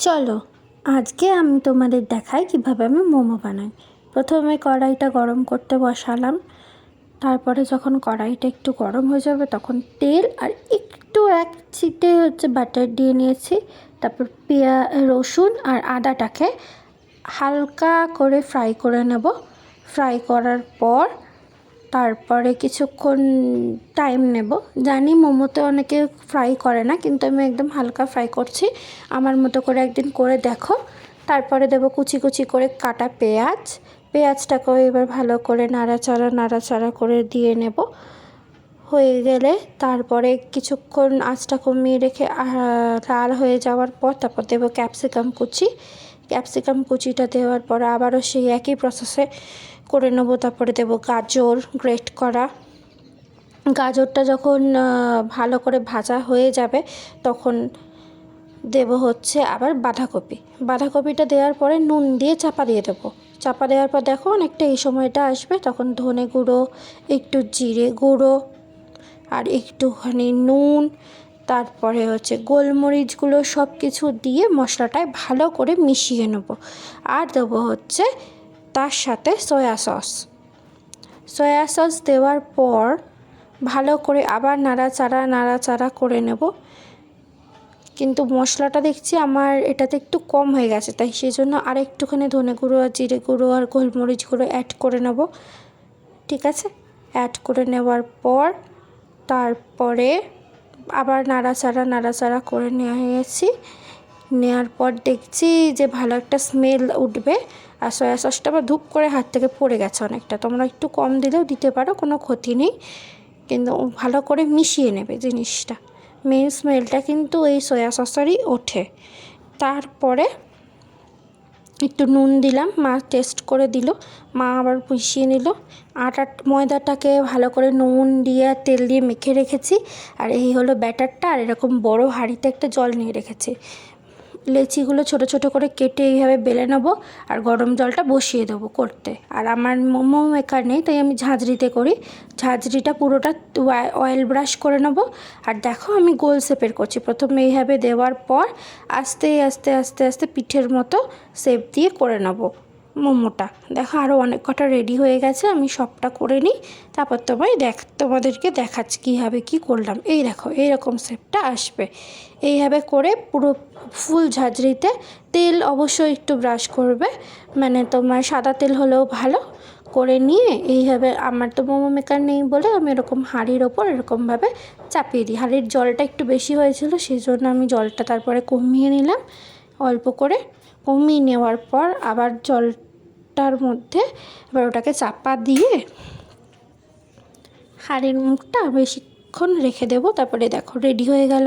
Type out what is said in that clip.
চলো আজকে আমি তোমাদের দেখাই কিভাবে আমি মোমো বানাই। প্রথমে কড়াইটা গরম করতে বসালাম। তারপরে যখন কড়াইটা একটু গরম হয়ে যাবে তখন তেল আর একটু এক ছিটে বাটার দিয়ে নিয়েছি। তারপর রসুন আর আদাটাকে হালকা করে ফ্রাই করে নেব। ফ্রাই করার পর তারপরে কিছুক্ষণ টাইম নেব। জানি মোমোতে অনেকে ফ্রাই করে না, কিন্তু আমি একদম হালকা ফ্রাই করছি। আমার মতো করে একদিন করে দেখো। তারপরে দেবো কুচি কুচি করে কাটা পেঁয়াজটাকেও এবার ভালো করে নাড়াচাড়া করে দিয়ে নেব। হয়ে গেলে তারপরে কিছুক্ষণ আঁচটা কমিয়ে রেখে লাল হয়ে যাওয়ার পর তারপর দেবো ক্যাপসিকাম কুচিটা দেওয়ার পর আবারও সেই একই প্রসেসে করে নেবো। তারপরে দেবো গাজর গ্রেট করা। গাজরটা যখন ভালো করে ভাজা হয়ে যাবে তখন দেবো আবার বাঁধাকপিটা দেওয়ার পরে নুন দিয়ে চাপা দিয়ে দেবো। চাপা দেওয়ার পর দেখো অনেকটা এই সময়টা আসবে, তখন ধনে গুঁড়ো, একটু জিরে গুঁড়ো আর একটুখানি নুন, তারপরে গোলমরিচগুলো সব কিছু দিয়ে মশলাটায় ভালো করে মিশিয়ে নেব। আর দেবো তার সাথে সয়া সস দেওয়ার পর ভালো করে আবার নাড়াচাড়া করে নেব। কিন্তু মশলাটা দেখছি আমার এটাতে একটু কম হয়ে গেছে, তাই সেই জন্য আর একটুখানি ধনে গুঁড়ো আর জিরে গুঁড়ো আর গোলমরিচ গুঁড়ো অ্যাড করে নেব। ঠিক আছে, অ্যাড করে নেওয়ার পর তারপরে আবার নাড়াচাড়া করে নিয়েছি। নেওয়ার পর দেখছি যে ভালো একটা স্মেল উঠবে। আর সয়া সসটা আবার ধূপ করে হাত থেকে পড়ে গেছে অনেকটা, তোমরা একটু কম দিলেও দিতে পারো, কোনো ক্ষতি নেই। কিন্তু ভালো করে মিশিয়ে নেবে জিনিসটা। মেন স্মেলটা কিন্তু এই সয়া সসেরই ওঠে। তারপরে একটু নুন দিলাম, মা টেস্ট করে দিল, মা আবার মিশিয়ে নিল। ময়দাটাকে ভালো করে নুন দিয়ে তেল দিয়ে মেখে রেখেছি। আর এই হলো ব্যাটারটা। আর এরকম বড় হাঁড়িতে একটা জল নিয়ে রেখেছি। লেচিগুলো ছোট ছোট করে কেটে এইভাবে বেলে নেব আর গরম জলটা বসিয়ে দেবো করতে। আর আমার মোমো মেকার নেই, তাই আমি ঝাঁঝরিতে করি। ঝাঁঝরিটা পুরোটা অয়েল ব্রাশ করে নেব। আর দেখো আমি গোল শেপের করছি। প্রথমে এইভাবে দেওয়ার পর আস্তে আস্তে পিঠের মতো শেপ দিয়ে করে নেব মোমোটা। দেখো আরও অনেক কটা রেডি হয়ে গেছে, আমি সবটা করে নিই, তারপর তোমাদেরকে দেখাচ্ছি কীভাবে কী করলাম। এই দেখো এইরকম শেপটা আসবে। এইভাবে করে পুরো ফুল ঝাঁঝরিতে তেল অবশ্যই একটু ব্রাশ করবে, মানে তোমার সাদা তেল হলেও ভালো করে নিয়ে এইভাবে। আমার তো মোমো মেকার নেই বলে আমি এরকম হাঁড়ির ওপর এরকমভাবে চাপিয়ে দিই। হাঁড়ির জলটা একটু বেশি হয়েছিল, সেই জন্য আমি জলটা তারপরে কমিয়ে নিলাম অল্প করে। কমিয়ে নেওয়ার পর আবার জলটার মধ্যে এবার ওটাকে চাপা দিয়ে হাঁড়ির মুখটা বেশিক্ষণ রেখে দেবো। তারপরে দেখো রেডি হয়ে গেল।